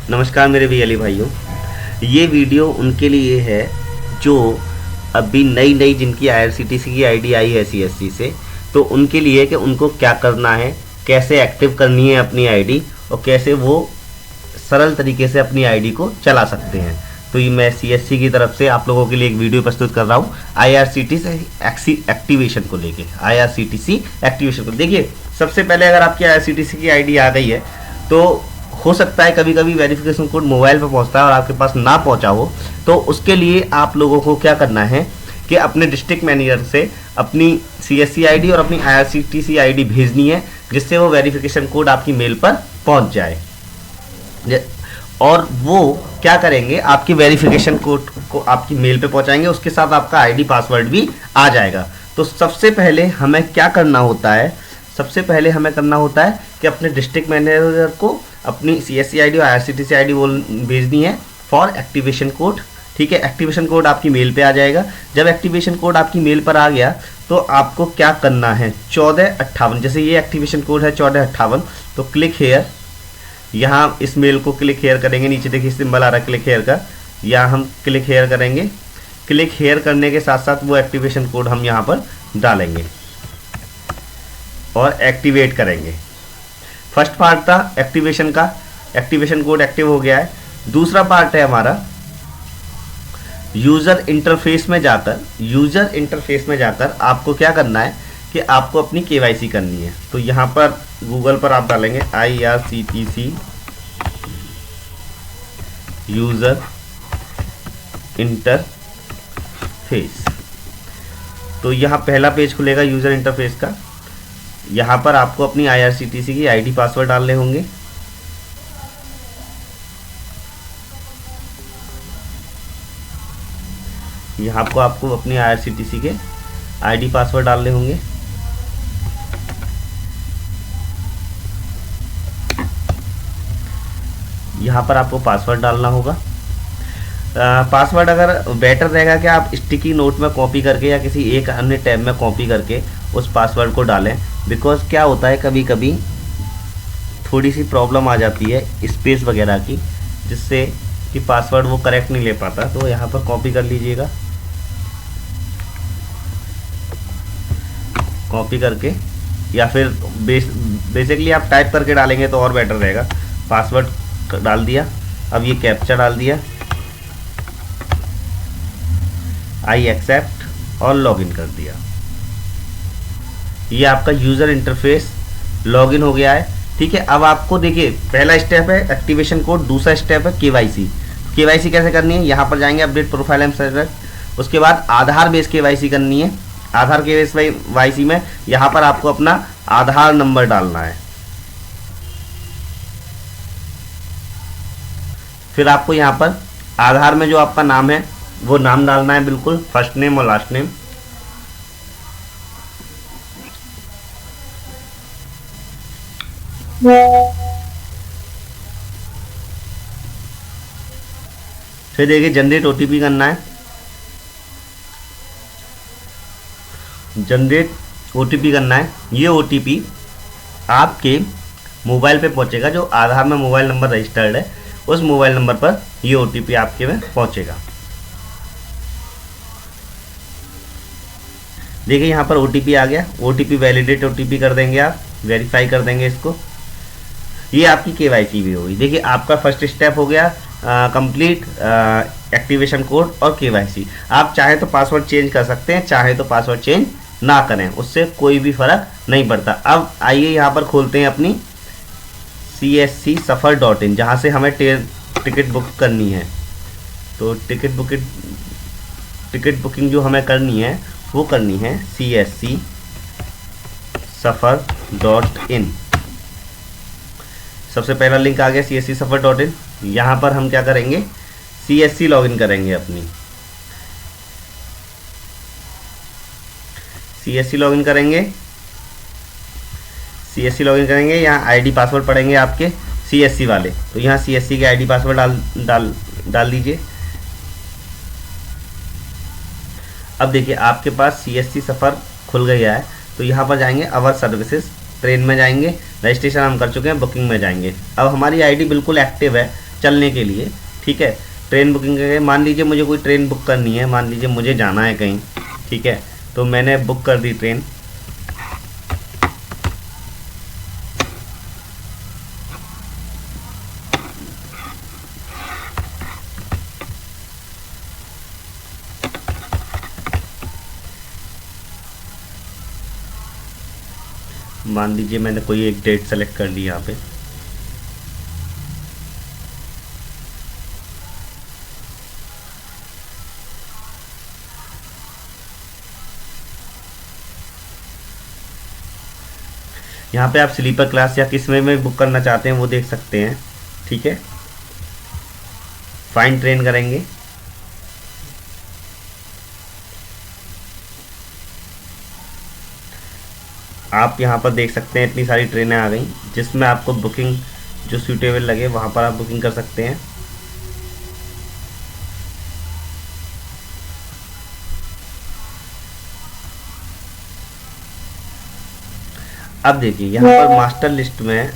नमस्कार मेरे वीएलई भाइयों। ये वीडियो उनके लिए है जो अभी नई नई जिनकी आईआरसीटीसी की आईडी आई है सीएससी से, तो उनके लिए कि उनको क्या करना है, कैसे एक्टिव करनी है अपनी आईडी और कैसे वो सरल तरीके से अपनी आईडी को चला सकते हैं। तो ये मैं सीएससी की तरफ से आप लोगों के लिए एक वीडियो प्रस्तुत कर रहा हूँ आईआरसीटीसी एक्टिवेशन को लेके। आईआरसीटीसी एक्टिवेशन को देखिए, सबसे पहले अगर आपकी आईआरसीटीसी की आईडी आ गई है तो हो सकता है कभी कभी वेरिफिकेशन कोड मोबाइल पर पहुंचता है और आपके पास ना पहुंचा हो, तो उसके लिए आप लोगों को क्या करना है कि अपने डिस्ट्रिक्ट मैनेजर से अपनी सीएससी आईडी और अपनी आईआरसीटीसी आईडी भेजनी है, जिससे वो वेरिफिकेशन कोड आपकी मेल पर पहुंच जाए। और वो क्या करेंगे, आपकी वेरिफिकेशन कोड को आपकी मेल पे पहुंचाएंगे, उसके साथ आपका आईडी पासवर्ड भी आ जाएगा। तो सबसे पहले हमें क्या करना होता है, सबसे पहले हमें करना होता है कि अपने डिस्ट्रिक्ट मैनेजर को अपनी सीएससी आईडी और आईआरसीटीसी आईडी वो भेजनी है फॉर एक्टिवेशन कोड। ठीक है, एक्टिवेशन कोड आपकी मेल पे आ जाएगा। जब एक्टिवेशन कोड आपकी मेल पर आ गया तो आपको क्या करना है, 1458, जैसे ये एक्टिवेशन कोड है 1458, तो क्लिक हेयर, यहाँ इस मेल को क्लिक हेयर करेंगे। नीचे देखिए सिंबल आ रहा है क्लिक हेयर का, यहाँ हम क्लिक हेयर करेंगे। क्लिक हेयर करने के साथ साथ वो एक्टिवेशन कोड हम यहाँ पर डालेंगे और एक्टिवेट करेंगे। फर्स्ट पार्ट था एक्टिवेशन का, एक्टिवेशन कोड एक्टिव हो गया है। दूसरा पार्ट है हमारा यूज़र इंटरफेस में जाकर, यूज़र इंटरफेस में जाकर आपको क्या करना है कि आपको अपनी केवाईसी करनी है। तो यहाँ पर गूगल पर आप डालेंगे आईआरसीटीसी यूज़र इंटरफेस, तो यहाँ पहला पेज खुलेगा यूज़र इंटरफेस का। यहाँ पर आपको अपनी आईआरसीटीसी की आईडी पासवर्ड डालने होंगे। यहाँ आपको अपनी आईआरसीटीसी के आईडी पासवर्ड डालने होंगे। यहाँ पर आपको पासवर्ड डालना होगा। पासवर्ड अगर बेटर रहेगा कि आप स्टिकी नोट में कॉपी करके या किसी एक अन्य टैब में कॉपी करके उस पासवर्ड को डालें। बिकॉज क्या होता है, कभी कभी थोड़ी सी प्रॉब्लम आ जाती है स्पेस वगैरह की, जिससे कि पासवर्ड वो करेक्ट नहीं ले पाता। तो यहाँ पर कॉपी कर लीजिएगा, कॉपी करके, या फिर बेसिकली आप टाइप करके डालेंगे तो और बेटर रहेगा। पासवर्ड डाल दिया, अब ये कैप्चा डाल दिया, आई एक्सेप्ट और लॉगिन कर दिया। ये आपका यूज़र इंटरफेस लॉगिन हो गया है। ठीक है, अब आपको देखिए पहला स्टेप है एक्टिवेशन कोड, दूसरा स्टेप है केवाईसी। केवाईसी कैसे करनी है, यहाँ पर जाएंगे अपडेट प्रोफाइल एंड सेटअप, उसके बाद आधार बेस केवाईसी करनी है। आधार केवाईसी में यहाँ पर आपको अपना आधार नंबर डालना है। फिर आपको यहाँ पर आधार में जो आपका नाम है वो नाम डालना है, बिल्कुल फर्स्ट नेम और लास्ट नेम। फिर देखिए जनरेट ओटीपी करना है। जनरेट ओटीपी करना है। ये ओटीपी आपके मोबाइल पे पहुंचेगा, जो आधार में मोबाइल नंबर रजिस्टर्ड है उस मोबाइल नंबर पर ये ओटीपी आपके में पहुंचेगा। देखिए यहाँ पर ओटीपी आ गया। ओटीपी वैलिडेट ओटीपी कर देंगे, आप वेरीफाई कर देंगे इसको। ये आपकी केवाईसी भी होगी। देखिए आपका फर्स्ट स्टेप हो गया कंप्लीट एक्टिवेशन कोड और केवाईसी। आप चाहे तो पासवर्ड चेंज कर सकते हैं, चाहे तो पासवर्ड चेंज ना करें, उससे कोई भी फर्क नहीं पड़ता। अब आइए यहाँ पर खोलते हैं अपनी CSCSuffer.in, जहाँ से हमें टिकट बुक करनी है। तो टिकट बुकिंग जो हमें करनी है वो करनी है CSCSuffer.in। सबसे पहला लिंक आ गया CSCSuffer.in। यहाँ पर हम क्या करेंगे, CSC लॉगिन करेंगे अपनी। CSC लॉगिन करेंगे, यहाँ आईडी पासवर्ड पड़ेंगे आपके CSC वाले। तो यहाँ CSC के आईडी पासवर्ड डाल दीजिए। अब देखिए आपके पास CSC सफ़र खुल गया है। तो यहाँ पर जाएंगे अवर सर्विसेज, ट्रेन में जाएंगे, रजिस्ट्रेशन हम कर चुके हैं, बुकिंग में जाएंगे। अब हमारी आईडी बिल्कुल एक्टिव है, चलने के लिए, ठीक है। ट्रेन बुकिंग करके मान लीजिए मुझे कोई ट्रेन बुक करनी है, मान लीजिए मुझे जाना है कहीं, ठीक है, तो मैंने बुक कर दी ट्रेन। मान लीजिए मैंने कोई एक डेट सेलेक्ट कर ली यहाँ पे, यहाँ पे आप स्लीपर क्लास या किस में बुक करना चाहते हैं वो देख सकते हैं, ठीक है। फाइंड ट्रेन करेंगे, आप यहाँ पर देख सकते हैं इतनी सारी ट्रेनें आ गई, जिसमें आपको बुकिंग जो सूटेबल लगे वहाँ पर आप बुकिंग कर सकते हैं। अब देखिए यहाँ पर मास्टर लिस्ट में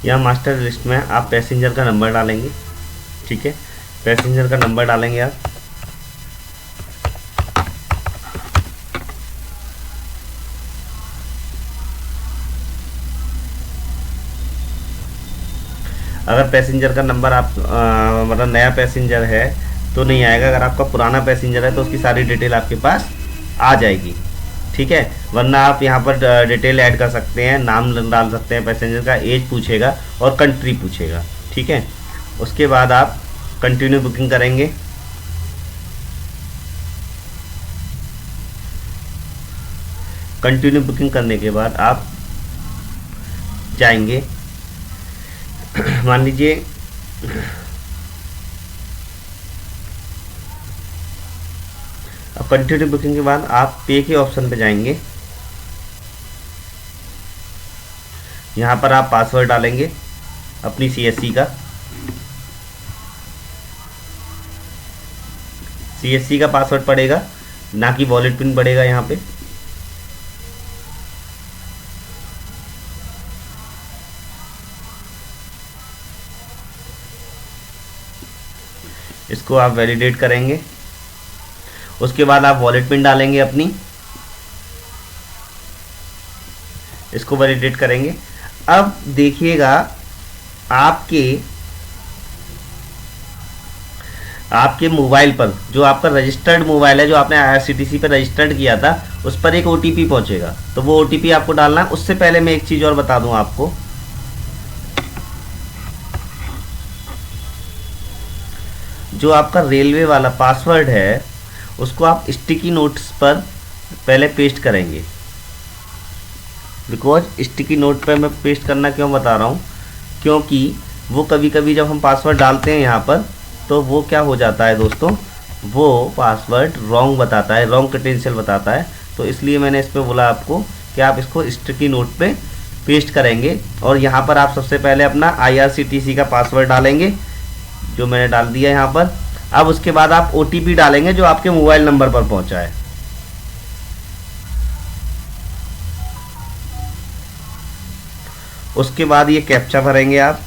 यहाँ मास्टर लिस्ट में आप पैसेंजर का नंबर डालेंगे, ठीक है। पैसेंजर का नंबर डालेंगे आप, अगर पैसेंजर का नंबर आप मतलब नया पैसेंजर है तो नहीं आएगा, अगर आपका पुराना पैसेंजर है तो उसकी सारी डिटेल आपके पास आ जाएगी, ठीक है। वरना आप यहाँ पर डिटेल ऐड कर सकते हैं, नाम डाल सकते हैं पैसेंजर का, एज पूछेगा और कंट्री पूछेगा, ठीक है। उसके बाद आप कंटिन्यू बुकिंग करेंगे। कंटिन्यू बुकिंग करने के बाद आप जाएंगे, मान लीजिए अब कंटिन्यू बुकिंग के बाद आप पे के ऑप्शन पे जाएंगे। यहाँ पर आप पासवर्ड डालेंगे अपनी सीएससी का, सीएससी का पासवर्ड पड़ेगा, ना कि वॉलेट पिन पड़ेगा यहाँ पे। इसको आप वैलिडेट करेंगे। उसके बाद आप वॉलेट पिन डालेंगे अपनी, इसको वैलिडेट करेंगे। अब देखिएगा आपके मोबाइल पर जो आपका रजिस्टर्ड मोबाइल है, जो आपने IRCTC पर रजिस्टर्ड किया था, उस पर एक OTP पहुंचेगा, तो वो OTP आपको डालना है। उससे पहले मैं एक चीज़ और बता दूं आपको, जो आपका रेलवे वाला पासवर्ड है उसको आप स्टिकी नोट्स पर पहले पेस्ट करेंगे। बिकॉज स्टिकी नोट पर मैं पेस्ट करना क्यों बता रहा हूँ, क्योंकि वो कभी कभी जब हम पासवर्ड डालते हैं यहाँ पर, तो वो क्या हो जाता है दोस्तों, वो पासवर्ड रॉन्ग बताता है, रॉन्ग क्रेडेंशियल बताता है। तो इसलिए मैंने इस पर बोला आपको कि आप इसको स्टिकी नोट पे पेस्ट करेंगे। और यहाँ पर आप सबसे पहले अपना IRCTC का पासवर्ड डालेंगे, जो मैंने डाल दिया यहाँ पर। अब उसके बाद आप OTP डालेंगे जो आपके मोबाइल नंबर पर पहुँचा है। उसके बाद ये कैप्चा भरेंगे आप,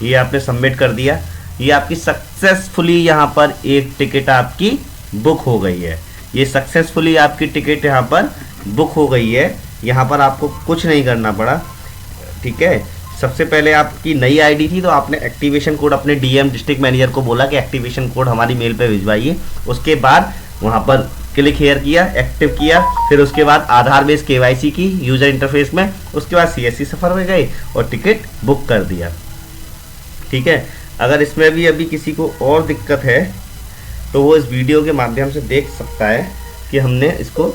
ये आपने सबमिट कर दिया। ये आपकी सक्सेसफुली यहाँ पर एक टिकट आपकी बुक हो गई है। ये सक्सेसफुली आपकी टिकट यहाँ पर बुक हो गई है। यहाँ पर आपको कुछ नहीं करना पड़ा, ठीक है। सबसे पहले आपकी नई आईडी थी तो आपने एक्टिवेशन कोड अपने DM डिस्ट्रिक्ट मैनेजर को बोला कि एक्टिवेशन कोड हमारी मेल पे भिजवाइए। उसके बाद वहाँ पर क्लिक हेयर किया, एक्टिव किया, फिर उसके बाद आधार बेस्ड KYC की यूज़र इंटरफेस में, उसके बाद CSC सफ़र में गए और टिकट बुक कर दिया, ठीक है। अगर इसमें भी अभी किसी को और दिक्कत है तो वो इस वीडियो के माध्यम से देख सकता है कि हमने इसको